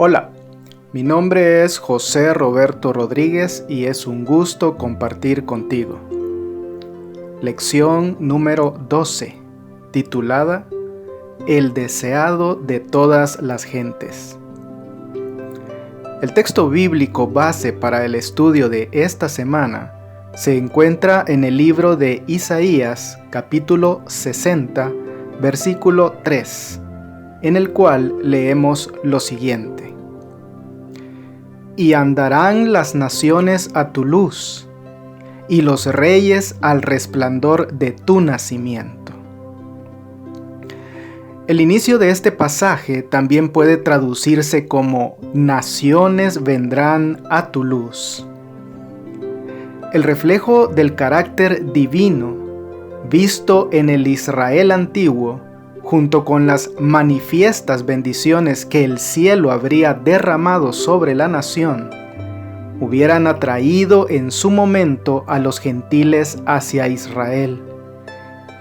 Hola, mi nombre es José Roberto Rodríguez y es un gusto compartir contigo. Lección número 12, titulada El deseado de todas las gentes. El texto bíblico base para el estudio de esta semana se encuentra en el libro de Isaías, capítulo 60, versículo 3, en el cual leemos lo siguiente: Y andarán las naciones a tu luz, y los reyes al resplandor de tu nacimiento. El inicio de este pasaje también puede traducirse como naciones vendrán a tu luz. El reflejo del carácter divino, visto en el Israel antiguo, junto con las manifiestas bendiciones que el cielo habría derramado sobre la nación, hubieran atraído en su momento a los gentiles hacia Israel,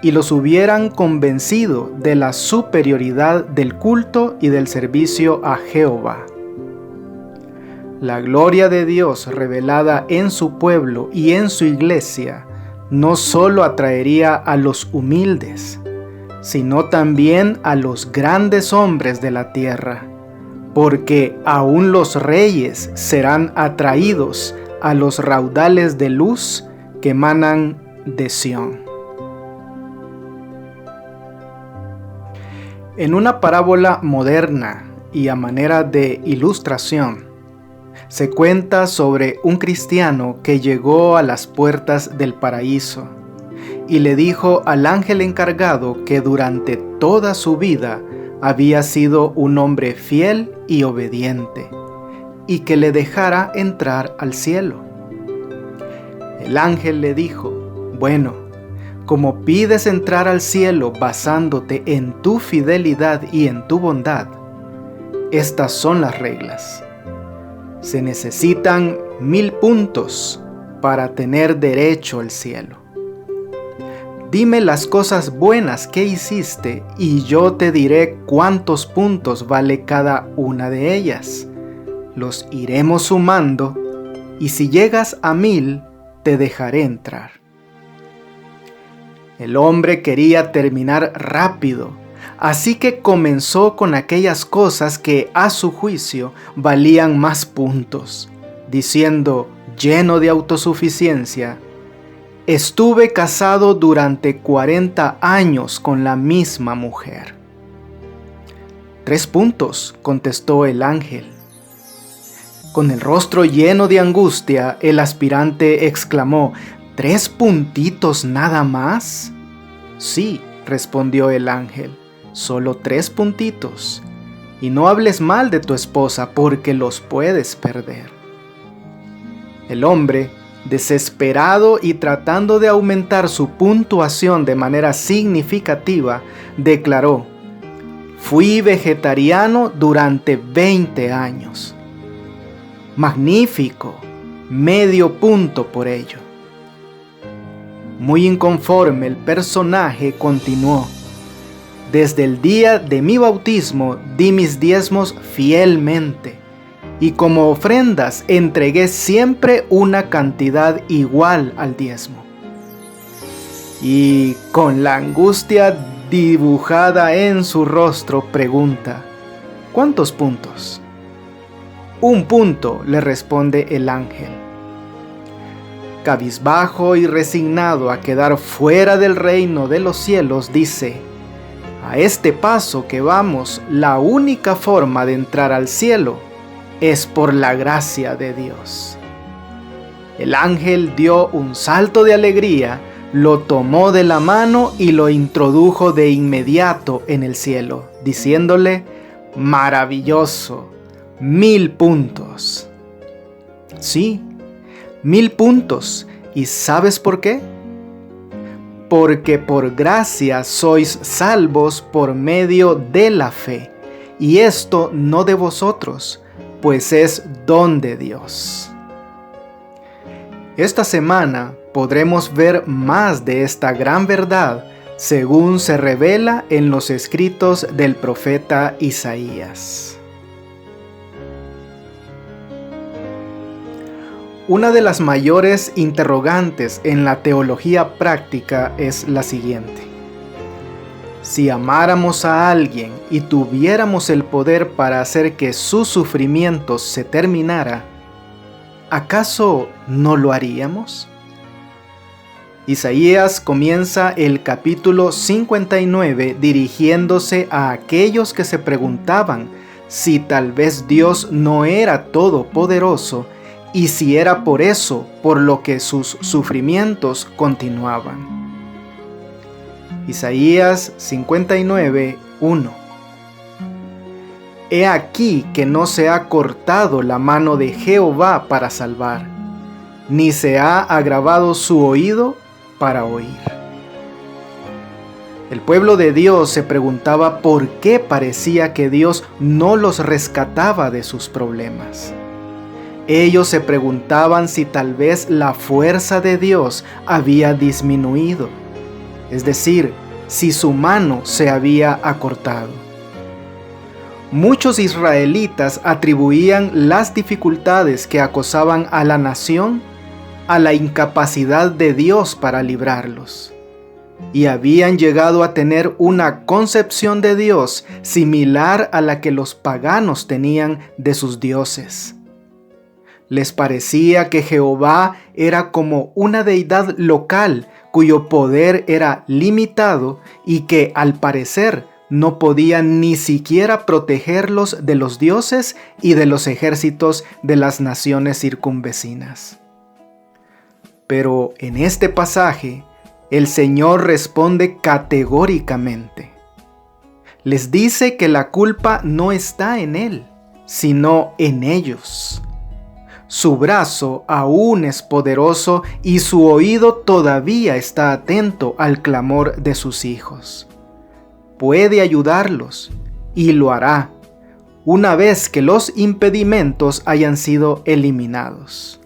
y los hubieran convencido de la superioridad del culto y del servicio a Jehová. La gloria de Dios revelada en su pueblo y en su iglesia no solo atraería a los humildes, sino también a los grandes hombres de la tierra, porque aún los reyes serán atraídos a los raudales de luz que emanan de Sión. En una parábola moderna y a manera de ilustración, se cuenta sobre un cristiano que llegó a las puertas del paraíso y le dijo al ángel encargado que durante toda su vida había sido un hombre fiel y obediente, y que le dejara entrar al cielo. El ángel le dijo: bueno, como pides entrar al cielo basándote en tu fidelidad y en tu bondad, estas son las reglas. Se necesitan 1000 puntos para tener derecho al cielo. Dime las cosas buenas que hiciste y yo te diré cuántos puntos vale cada una de ellas. Los iremos sumando y si llegas a 1000, te dejaré entrar. El hombre quería terminar rápido, así que comenzó con aquellas cosas que a su juicio valían más puntos, diciendo, lleno de autosuficiencia: estuve casado durante 40 años con la misma mujer. 3 puntos, contestó el ángel. Con el rostro lleno de angustia, el aspirante exclamó: ¿3 puntitos nada más? Sí, respondió el ángel, solo 3 puntitos. Y no hables mal de tu esposa porque los puedes perder. El hombre, desesperado y tratando de aumentar su puntuación de manera significativa, declaró: fui vegetariano durante 20 años. Magnífico, medio punto por ello. Muy inconforme, el personaje continuó: desde el día de mi bautismo di mis diezmos fielmente, y como ofrendas entregué siempre una cantidad igual al diezmo. Y con la angustia dibujada en su rostro pregunta: ¿cuántos puntos? 1 punto, le responde el ángel. Cabizbajo y resignado a quedar fuera del reino de los cielos, dice: a este paso que vamos, la única forma de entrar al cielo es por la gracia de Dios. El ángel dio un salto de alegría, lo tomó de la mano y lo introdujo de inmediato en el cielo, diciéndole: maravilloso, 1000 puntos. Sí, 1000 puntos. ¿Y sabes por qué? Porque por gracia sois salvos por medio de la fe, y esto no de vosotros, pues es don de Dios. Esta semana podremos ver más de esta gran verdad según se revela en los escritos del profeta Isaías. Una de las mayores interrogantes en la teología práctica es la siguiente. Si amáramos a alguien y tuviéramos el poder para hacer que sus sufrimientos se terminara, ¿acaso no lo haríamos? Isaías comienza el capítulo 59 dirigiéndose a aquellos que se preguntaban si tal vez Dios no era todopoderoso y si era por eso por lo que sus sufrimientos continuaban. Isaías 59, 1. He aquí que no se ha cortado la mano de Jehová para salvar, ni se ha agravado su oído para oír. El pueblo de Dios se preguntaba por qué parecía que Dios no los rescataba de sus problemas. Ellos se preguntaban si tal vez la fuerza de Dios había disminuido, es decir, si su mano se había acortado. Muchos israelitas atribuían las dificultades que acosaban a la nación a la incapacidad de Dios para librarlos, y habían llegado a tener una concepción de Dios similar a la que los paganos tenían de sus dioses. Les parecía que Jehová era como una deidad local cuyo poder era limitado y que, al parecer, no podía ni siquiera protegerlos de los dioses y de los ejércitos de las naciones circunvecinas. Pero en este pasaje, el Señor responde categóricamente. Les dice que la culpa no está en Él, sino en ellos. Su brazo aún es poderoso y su oído todavía está atento al clamor de sus hijos. Puede ayudarlos y lo hará una vez que los impedimentos hayan sido eliminados.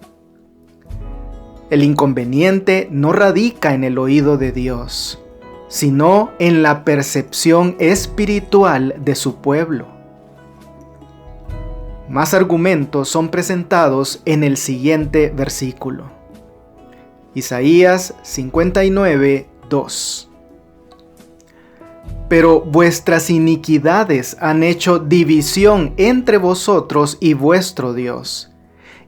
El inconveniente no radica en el oído de Dios, sino en la percepción espiritual de su pueblo. Más argumentos son presentados en el siguiente versículo. Isaías 59, 2. Pero vuestras iniquidades han hecho división entre vosotros y vuestro Dios,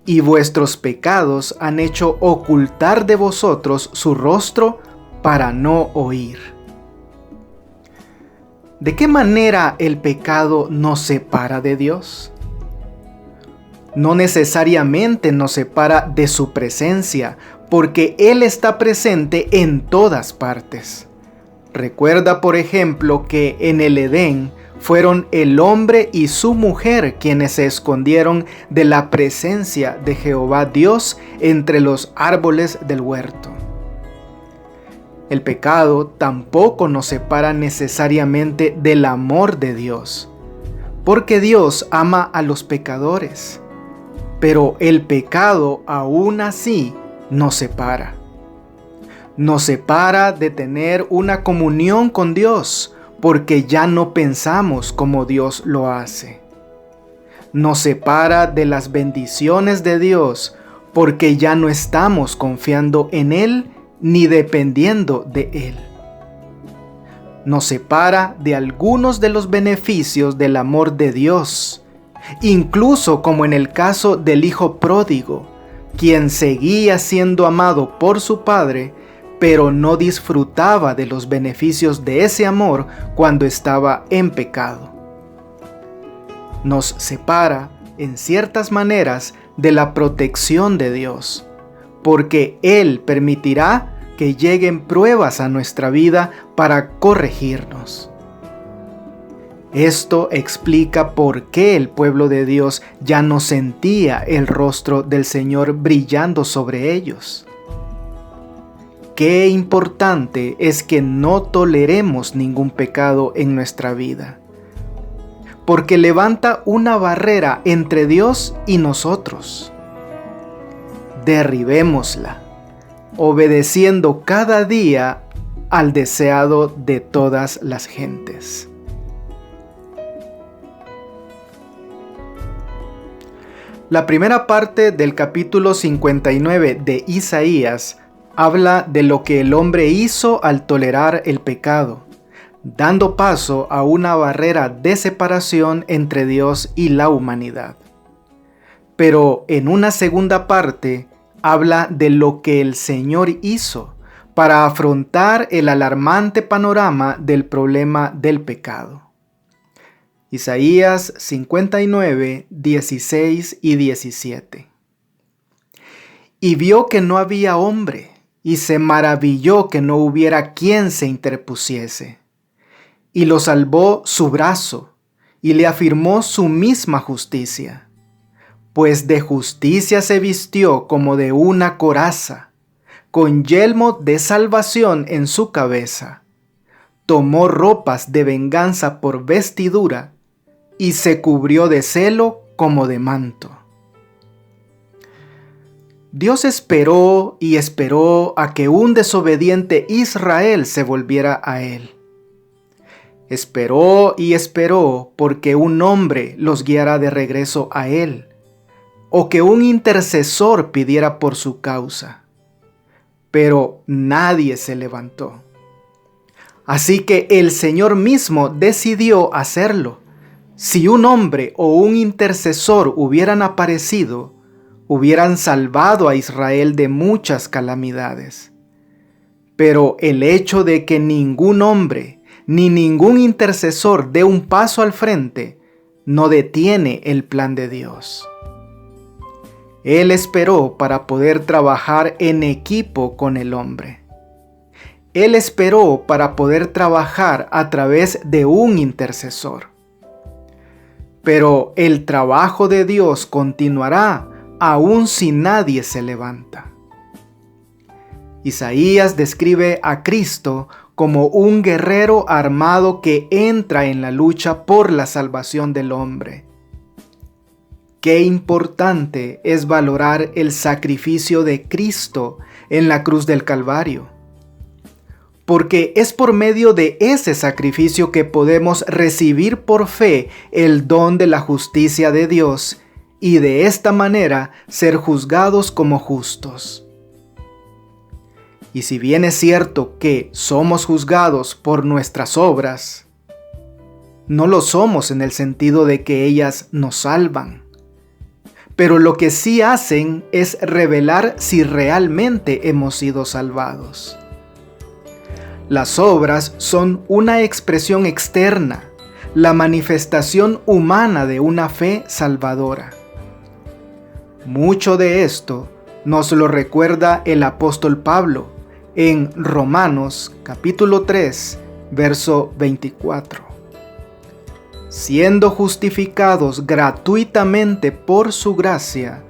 y vuestros pecados han hecho ocultar de vosotros su rostro para no oír. ¿De qué manera el pecado nos separa de Dios? No necesariamente nos separa de su presencia, porque Él está presente en todas partes. Recuerda, por ejemplo, que en el Edén fueron el hombre y su mujer quienes se escondieron de la presencia de Jehová Dios entre los árboles del huerto. El pecado tampoco nos separa necesariamente del amor de Dios, porque Dios ama a los pecadores. Pero el pecado aún así nos separa. Nos separa de tener una comunión con Dios, porque ya no pensamos como Dios lo hace. Nos separa de las bendiciones de Dios, porque ya no estamos confiando en Él ni dependiendo de Él. Nos separa de algunos de los beneficios del amor de Dios, incluso como en el caso del hijo pródigo, quien seguía siendo amado por su padre, pero no disfrutaba de los beneficios de ese amor cuando estaba en pecado. Nos separa, en ciertas maneras, de la protección de Dios, porque Él permitirá que lleguen pruebas a nuestra vida para corregirnos. Esto explica por qué el pueblo de Dios ya no sentía el rostro del Señor brillando sobre ellos. Qué importante es que no toleremos ningún pecado en nuestra vida, porque levanta una barrera entre Dios y nosotros. Derribémosla, obedeciendo cada día al deseado de todas las gentes. La primera parte del capítulo 59 de Isaías habla de lo que el hombre hizo al tolerar el pecado, dando paso a una barrera de separación entre Dios y la humanidad. Pero en una segunda parte habla de lo que el Señor hizo para afrontar el alarmante panorama del problema del pecado. Isaías 59, 16 y 17. Y vio que no había hombre, y se maravilló que no hubiera quien se interpusiese. Y lo salvó su brazo, y le afirmó su misma justicia. Pues de justicia se vistió como de una coraza, con yelmo de salvación en su cabeza. Tomó ropas de venganza por vestidura, y se cubrió de celo como de manto. Dios esperó y esperó a que un desobediente Israel se volviera a él. Esperó y esperó porque un hombre los guiara de regreso a él, o que un intercesor pidiera por su causa. Pero nadie se levantó. Así que el Señor mismo decidió hacerlo. Si un hombre o un intercesor hubieran aparecido, hubieran salvado a Israel de muchas calamidades. Pero el hecho de que ningún hombre ni ningún intercesor dé un paso al frente no detiene el plan de Dios. Él esperó para poder trabajar en equipo con el hombre. Él esperó para poder trabajar a través de un intercesor. Pero el trabajo de Dios continuará aun si nadie se levanta. Isaías describe a Cristo como un guerrero armado que entra en la lucha por la salvación del hombre. Qué importante es valorar el sacrificio de Cristo en la cruz del Calvario. Porque es por medio de ese sacrificio que podemos recibir por fe el don de la justicia de Dios y de esta manera ser juzgados como justos. Y si bien es cierto que somos juzgados por nuestras obras, no lo somos en el sentido de que ellas nos salvan. Pero lo que sí hacen es revelar si realmente hemos sido salvados. Las obras son una expresión externa, la manifestación humana de una fe salvadora. Mucho de esto nos lo recuerda el apóstol Pablo en Romanos capítulo 3, verso 24. Siendo justificados gratuitamente por su gracia,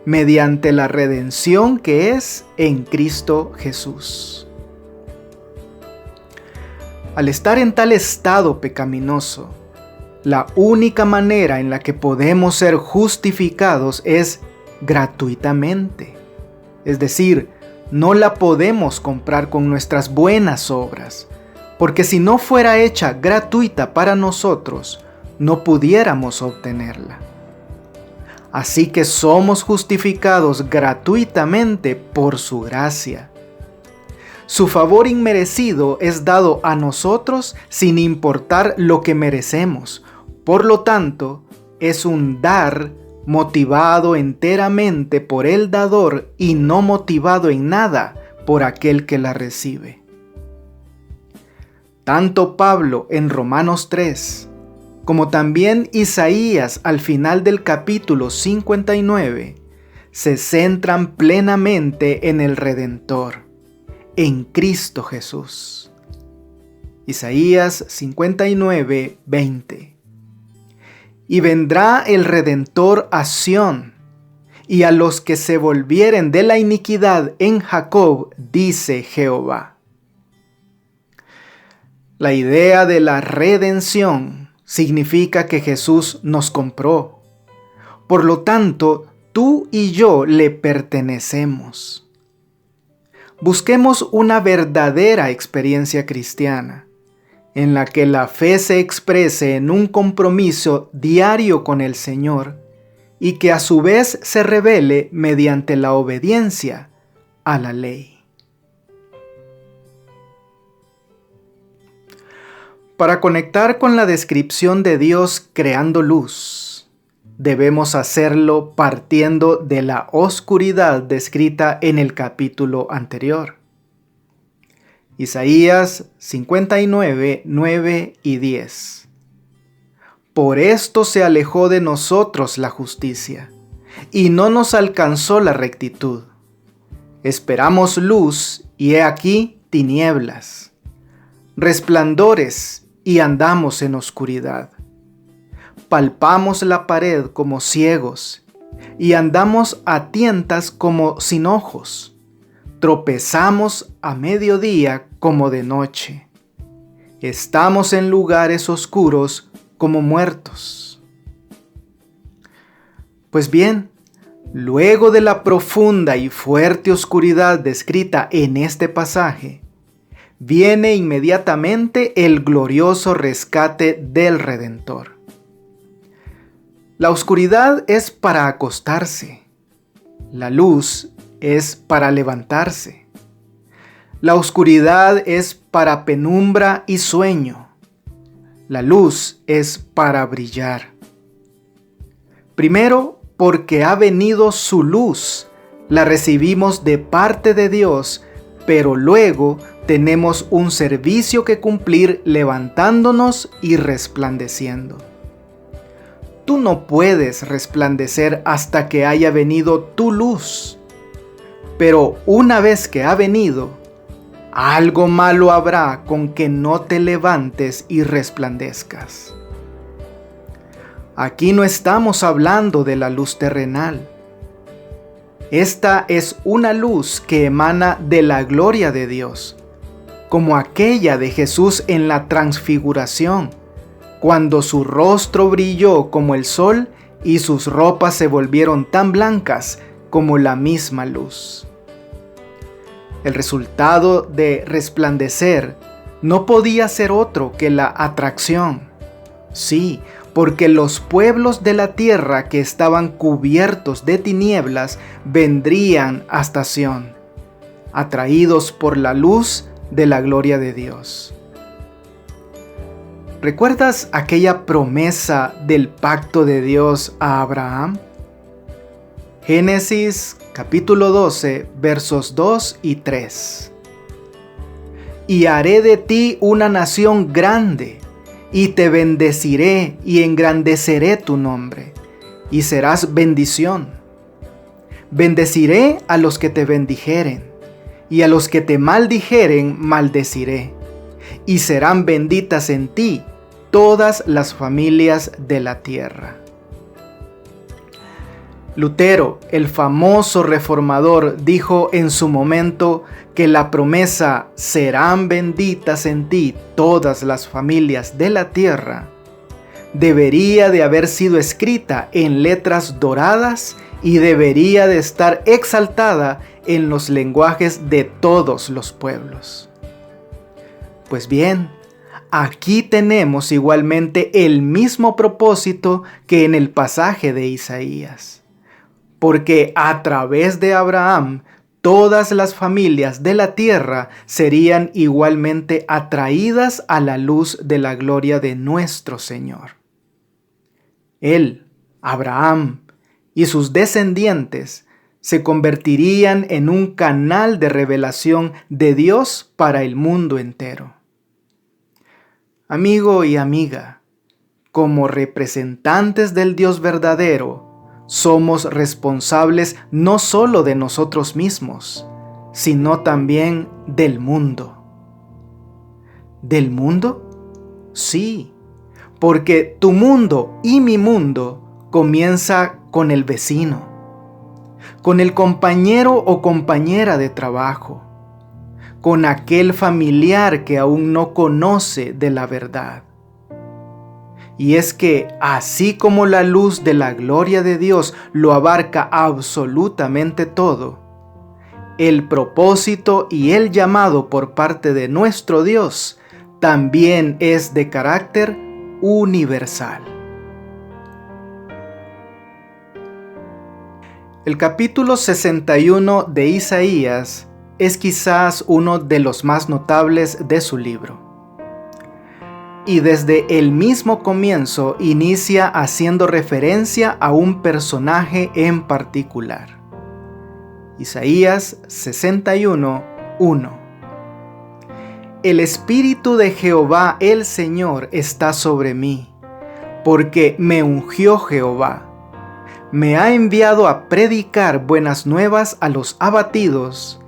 mediante la redención que es en Cristo Jesús. Al estar en tal estado pecaminoso, la única manera en la que podemos ser justificados es gratuitamente. Es decir, no la podemos comprar con nuestras buenas obras, porque si no fuera hecha gratuita para nosotros, no pudiéramos obtenerla. Así que somos justificados gratuitamente por su gracia. Su favor inmerecido es dado a nosotros sin importar lo que merecemos. Por lo tanto, es un dar motivado enteramente por el dador y no motivado en nada por aquel que la recibe. Tanto Pablo en Romanos 3, como también Isaías al final del capítulo 59, se centran plenamente en el Redentor, en Cristo Jesús. Isaías 59, 20. Y vendrá el Redentor a Sión, y a los que se volvieren de la iniquidad en Jacob, dice Jehová. La idea de la redención significa que Jesús nos compró. Por lo tanto, tú y yo le pertenecemos. Busquemos una verdadera experiencia cristiana, en la que la fe se exprese en un compromiso diario con el Señor y que a su vez se revele mediante la obediencia a la ley. Para conectar con la descripción de Dios creando luz, debemos hacerlo partiendo de la oscuridad descrita en el capítulo anterior. Isaías 59, 9 y 10. Por esto se alejó de nosotros la justicia, y no nos alcanzó la rectitud. Esperamos luz, y he aquí tinieblas, resplandores, y andamos en oscuridad. Palpamos la pared como ciegos, y andamos a tientas como sin ojos. Tropezamos a mediodía como de noche. Estamos en lugares oscuros como muertos. Pues bien, luego de la profunda y fuerte oscuridad descrita en este pasaje, viene inmediatamente el glorioso rescate del Redentor. La oscuridad es para acostarse, la luz es para levantarse. La oscuridad es para penumbra y sueño, la luz es para brillar. Primero, porque ha venido su luz, la recibimos de parte de Dios, pero luego tenemos un servicio que cumplir levantándonos y resplandeciendo. Tú no puedes resplandecer hasta que haya venido tu luz, pero una vez que ha venido, algo malo habrá con que no te levantes y resplandezcas. Aquí no estamos hablando de la luz terrenal. Esta es una luz que emana de la gloria de Dios, como aquella de Jesús en la transfiguración, cuando su rostro brilló como el sol y sus ropas se volvieron tan blancas como la misma luz. El resultado de resplandecer no podía ser otro que la atracción. Sí, porque los pueblos de la tierra que estaban cubiertos de tinieblas vendrían hasta Sión, atraídos por la luz de la gloria de Dios. ¿Recuerdas aquella promesa del pacto de Dios a Abraham? Génesis capítulo 12, versos 2 y 3. Y haré de ti una nación grande, y te bendeciré y engrandeceré tu nombre, y serás bendición. Bendeciré a los que te bendijeren, y a los que te maldijeren maldeciré, y serán benditas en ti todas las familias de la tierra. Lutero, el famoso reformador, dijo en su momento que la promesa "serán benditas en ti todas las familias de la tierra" debería de haber sido escrita en letras doradas y debería de estar exaltada en los lenguajes de todos los pueblos. Pues bien, aquí tenemos igualmente el mismo propósito que en el pasaje de Isaías. Porque a través de Abraham, todas las familias de la tierra serían igualmente atraídas a la luz de la gloria de nuestro Señor. Él, Abraham, y sus descendientes se convertirían en un canal de revelación de Dios para el mundo entero. Amigo y amiga, como representantes del Dios verdadero, somos responsables no solo de nosotros mismos, sino también del mundo. ¿Del mundo? Sí, porque tu mundo y mi mundo comienza con el vecino, con el compañero o compañera de trabajo, con aquel familiar que aún no conoce de la verdad. Y es que así como la luz de la gloria de Dios lo abarca absolutamente todo, el propósito y el llamado por parte de nuestro Dios también es de carácter universal. El capítulo 61 de Isaías es quizás uno de los más notables de su libro. Y desde el mismo comienzo inicia haciendo referencia a un personaje en particular. Isaías 61:1. El Espíritu de Jehová el Señor está sobre mí, porque me ungió Jehová. Me ha enviado a predicar buenas nuevas a los abatidos,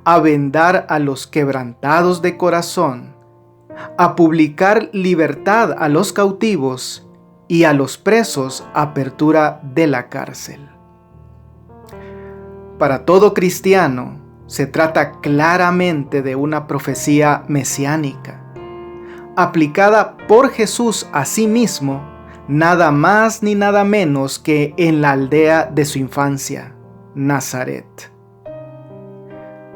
a vendar a los quebrantados de corazón, a publicar libertad a los cautivos y a los presos apertura de la cárcel. Para todo cristiano, se trata claramente de una profecía mesiánica, aplicada por Jesús a sí mismo, nada más ni nada menos que en la aldea de su infancia, Nazaret.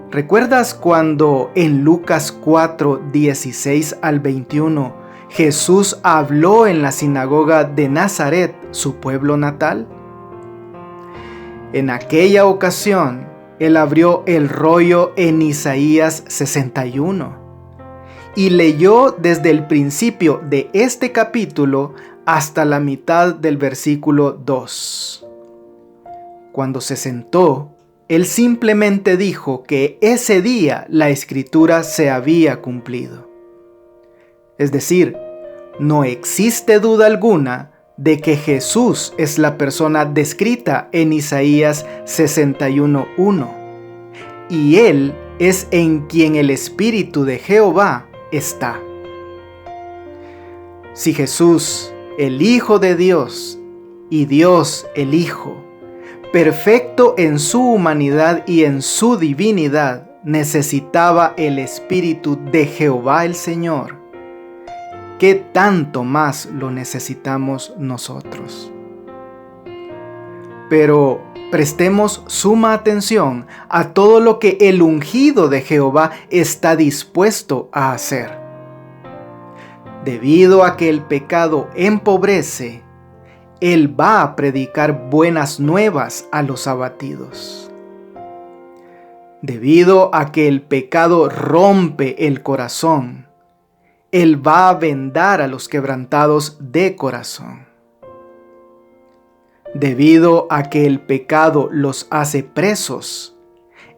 ¿Recuerdas cuando en Lucas 4:16 al 21 Jesús habló en la sinagoga de Nazaret, su pueblo natal? En aquella ocasión, él abrió el rollo en Isaías 61 y leyó desde el principio de este capítulo hasta la mitad del versículo 2. Cuando se sentó, él simplemente dijo que ese día la escritura se había cumplido. Es decir, no existe duda alguna de que Jesús es la persona descrita en Isaías 61:1, y Él es en quien el Espíritu de Jehová está. Si Jesús, el Hijo de Dios, y Dios el Hijo, perfecto en su humanidad y en su divinidad, necesitaba el Espíritu de Jehová el Señor, ¿qué tanto más lo necesitamos nosotros? Pero prestemos suma atención a todo lo que el ungido de Jehová está dispuesto a hacer. Debido a que el pecado empobrece, Él va a predicar buenas nuevas a los abatidos. Debido a que el pecado rompe el corazón, Él va a vendar a los quebrantados de corazón. Debido a que el pecado los hace presos,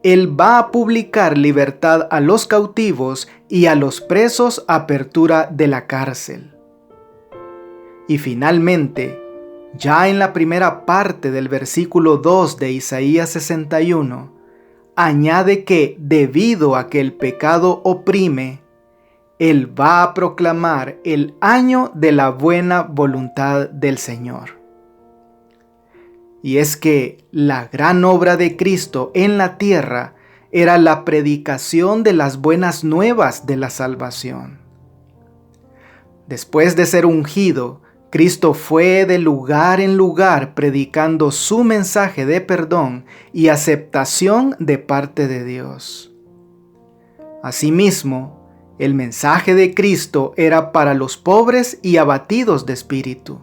Él va a publicar libertad a los cautivos y a los presos apertura de la cárcel. Y finalmente, ya en la primera parte del versículo 2 de Isaías 61, añade que debido a que el pecado oprime, Él va a proclamar el año de la buena voluntad del Señor. Y es que la gran obra de Cristo en la tierra era la predicación de las buenas nuevas de la salvación. Después de ser ungido, Cristo fue de lugar en lugar predicando su mensaje de perdón y aceptación de parte de Dios. Asimismo, el mensaje de Cristo era para los pobres y abatidos de espíritu.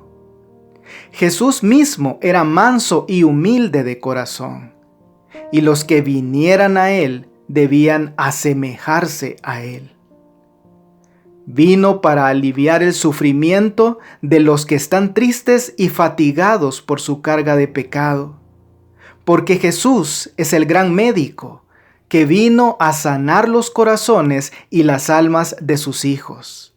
Jesús mismo era manso y humilde de corazón, y los que vinieran a Él debían asemejarse a Él. Vino para aliviar el sufrimiento de los que están tristes y fatigados por su carga de pecado, porque Jesús es el gran médico que vino a sanar los corazones y las almas de sus hijos.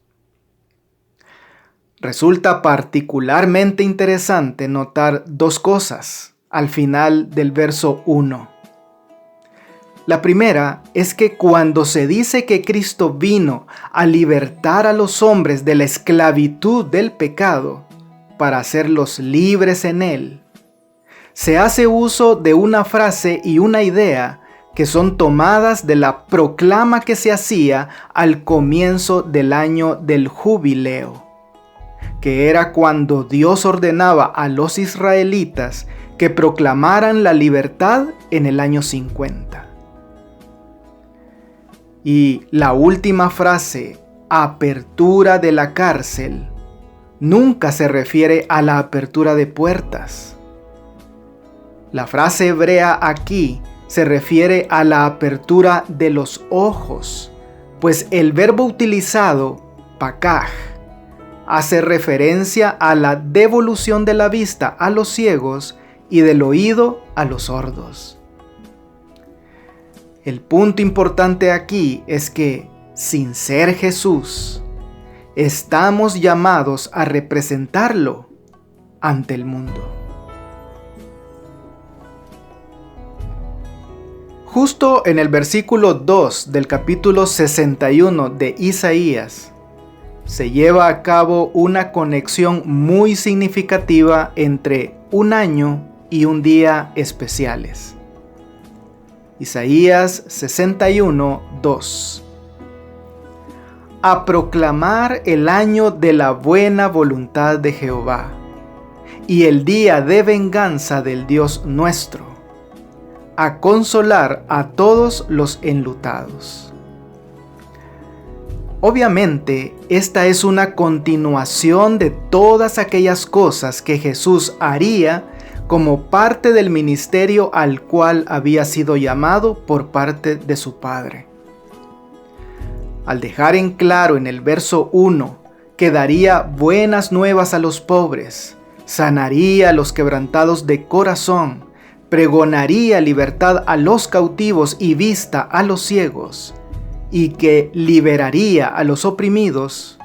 Resulta particularmente interesante notar dos cosas al final del verso 1. La primera es que cuando se dice que Cristo vino a libertar a los hombres de la esclavitud del pecado para hacerlos libres en Él, se hace uso de una frase y una idea que son tomadas de la proclama que se hacía al comienzo del año del jubileo, que era cuando Dios ordenaba a los israelitas que proclamaran la libertad en el año 50. Y la última frase, apertura de la cárcel, nunca se refiere a la apertura de puertas. La frase hebrea aquí se refiere a la apertura de los ojos, pues el verbo utilizado, pakaj, hace referencia a la devolución de la vista a los ciegos y del oído a los sordos. El punto importante aquí es que, sin ser Jesús, estamos llamados a representarlo ante el mundo. Justo en el versículo 2 del capítulo 61 de Isaías, se lleva a cabo una conexión muy significativa entre un año y un día especiales. Isaías 61, 2. A proclamar el año de la buena voluntad de Jehová y el día de venganza del Dios nuestro, a consolar a todos los enlutados. Obviamente, esta es una continuación de todas aquellas cosas que Jesús haría como parte del ministerio al cual había sido llamado por parte de su Padre. Al dejar en claro en el verso 1 que daría buenas nuevas a los pobres, sanaría a los quebrantados de corazón, pregonaría libertad a los cautivos y vista a los ciegos, y que liberaría a los oprimidos,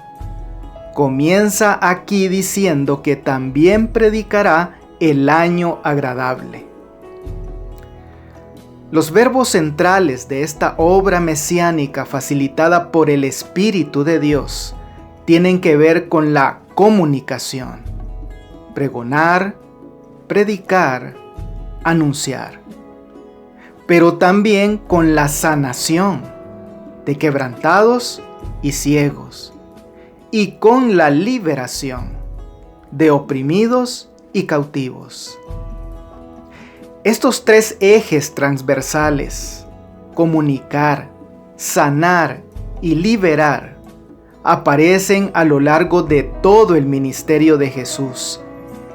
comienza aquí diciendo que también predicará el año agradable. Los verbos centrales de esta obra mesiánica facilitada por el Espíritu de Dios tienen que ver con la comunicación: pregonar, predicar, anunciar, pero también con la sanación de quebrantados y ciegos, y con la liberación de oprimidos y cautivos. Estos tres ejes transversales, comunicar, sanar y liberar, aparecen a lo largo de todo el ministerio de Jesús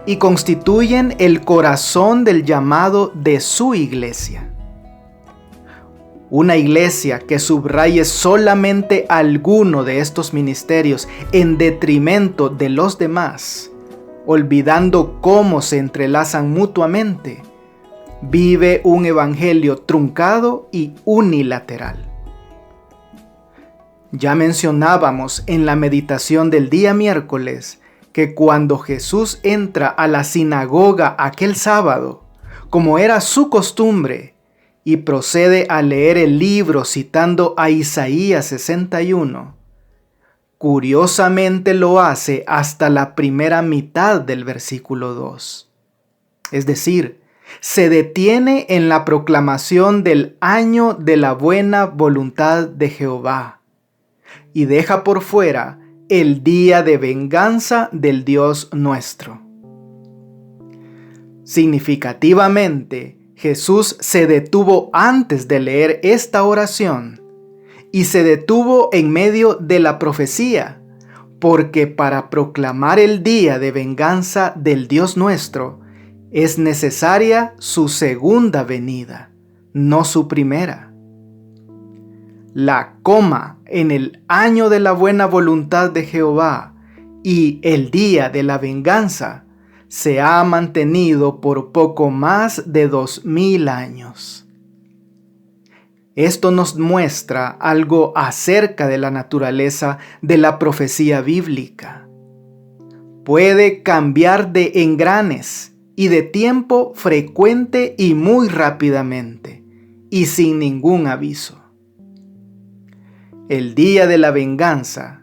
y constituyen el corazón del llamado de su iglesia. Una iglesia que subraye solamente alguno de estos ministerios en detrimento de los demás, olvidando cómo se entrelazan mutuamente, vive un evangelio truncado y unilateral. Ya mencionábamos en la meditación del día miércoles que cuando Jesús entra a la sinagoga aquel sábado, como era su costumbre, y procede a leer el libro citando a Isaías 61, curiosamente lo hace hasta la primera mitad del versículo 2. Es decir, se detiene en la proclamación del año de la buena voluntad de Jehová y deja por fuera el día de venganza del Dios nuestro. Significativamente, Jesús se detuvo antes de leer esta oración y se detuvo en medio de la profecía, porque para proclamar el día de venganza del Dios nuestro es necesaria su segunda venida, no su primera. La coma en el año de la buena voluntad de Jehová y el día de la venganza se ha mantenido por poco más de 2000 años. Esto nos muestra algo acerca de la naturaleza de la profecía bíblica. Puede cambiar de engranes y de tiempo frecuente y muy rápidamente, y sin ningún aviso. El día de la venganza,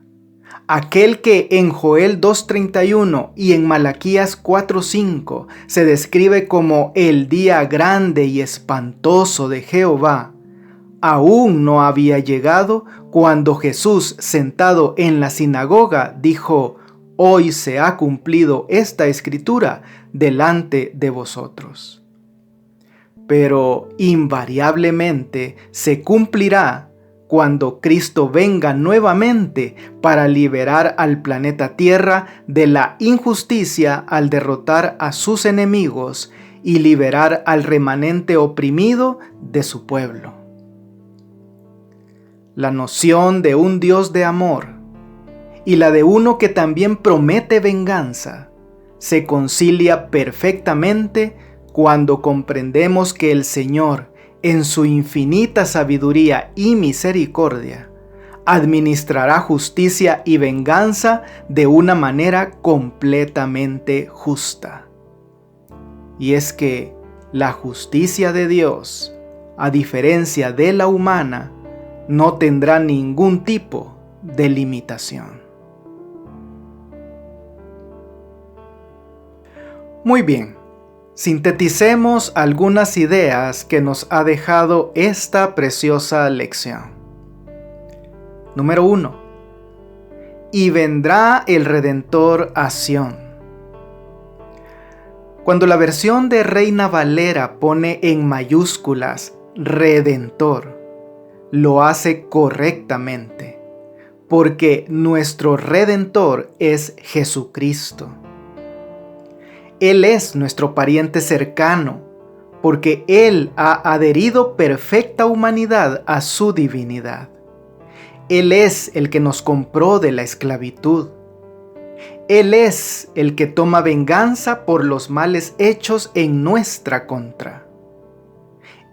aquel que en Joel 2:31 y en Malaquías 4:5 se describe como el día grande y espantoso de Jehová, aún no había llegado cuando Jesús, sentado en la sinagoga, dijo: «Hoy se ha cumplido esta escritura delante de vosotros». Pero invariablemente se cumplirá cuando Cristo venga nuevamente para liberar al planeta Tierra de la injusticia al derrotar a sus enemigos y liberar al remanente oprimido de su pueblo. La noción de un Dios de amor y la de uno que también promete venganza se concilia perfectamente cuando comprendemos que el Señor, en su infinita sabiduría y misericordia, administrará justicia y venganza de una manera completamente justa. Y es que la justicia de Dios, a diferencia de la humana, no tendrá ningún tipo de limitación. Muy bien, sinteticemos algunas ideas que nos ha dejado esta preciosa lección. Número 1. Y vendrá el Redentor a Sión. Cuando la versión de Reina Valera pone en mayúsculas Redentor, lo hace correctamente, porque nuestro Redentor es Jesucristo. Él es nuestro pariente cercano, porque Él ha adherido perfecta humanidad a su divinidad. Él es el que nos compró de la esclavitud. Él es el que toma venganza por los males hechos en nuestra contra.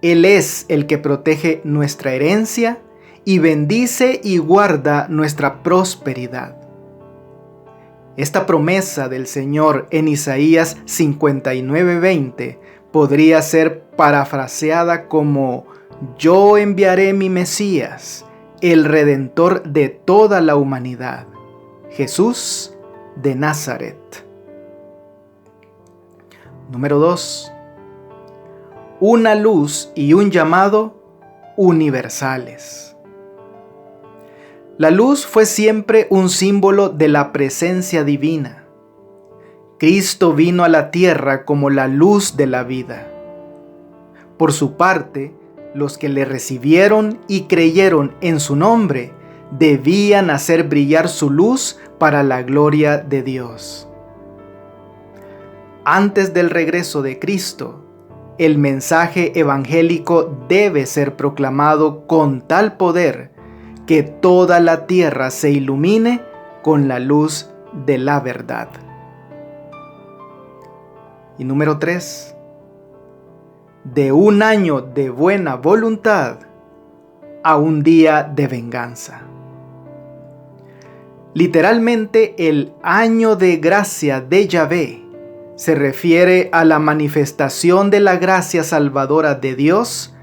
Él es el que protege nuestra herencia y bendice y guarda nuestra prosperidad. Esta promesa del Señor en Isaías 59:20 podría ser parafraseada como: yo enviaré mi Mesías, el Redentor de toda la humanidad, Jesús de Nazaret. Número 2. Una luz y un llamado universales. La luz fue siempre un símbolo de la presencia divina. Cristo vino a la tierra como la luz de la vida. Por su parte, los que le recibieron y creyeron en su nombre debían hacer brillar su luz para la gloria de Dios. Antes del regreso de Cristo, el mensaje evangélico debe ser proclamado con tal poder que toda la tierra se ilumine con la luz de la verdad. Y número 3. De un año de buena voluntad a un día de venganza. Literalmente, el año de gracia de Yahvé se refiere a la manifestación de la gracia salvadora de Dios,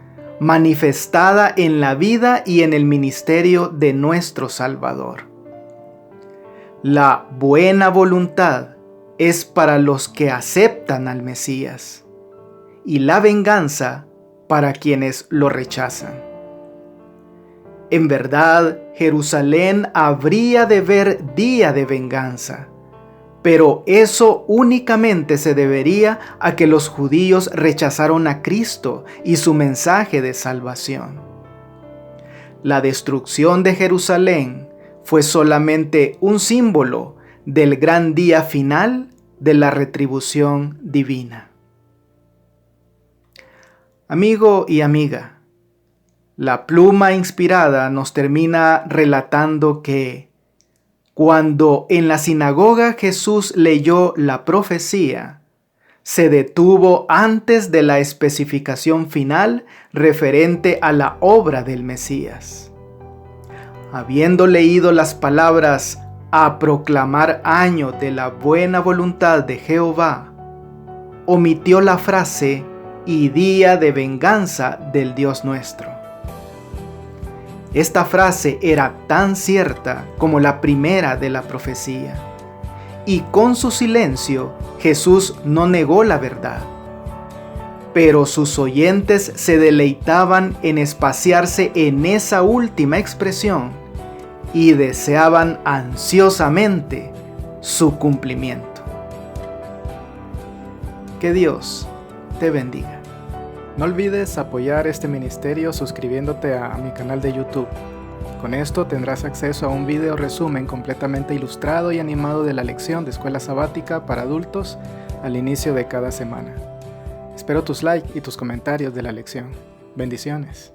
manifestada en la vida y en el ministerio de nuestro Salvador. La buena voluntad es para los que aceptan al Mesías, y la venganza para quienes lo rechazan. En verdad, Jerusalén habría de ver día de venganza, pero eso únicamente se debería a que los judíos rechazaron a Cristo y su mensaje de salvación. La destrucción de Jerusalén fue solamente un símbolo del gran día final de la retribución divina. Amigo y amiga, la pluma inspirada nos termina relatando que cuando en la sinagoga Jesús leyó la profecía, se detuvo antes de la especificación final referente a la obra del Mesías. Habiendo leído las palabras a proclamar año de la buena voluntad de Jehová, omitió la frase y día de venganza del Dios nuestro. Esta frase era tan cierta como la primera de la profecía, y con su silencio Jesús no negó la verdad. Pero sus oyentes se deleitaban en espaciarse en esa última expresión y deseaban ansiosamente su cumplimiento. Que Dios te bendiga. No olvides apoyar este ministerio suscribiéndote a mi canal de YouTube. Con esto tendrás acceso a un video resumen completamente ilustrado y animado de la lección de escuela sabática para adultos al inicio de cada semana. Espero tus likes y tus comentarios de la lección. Bendiciones.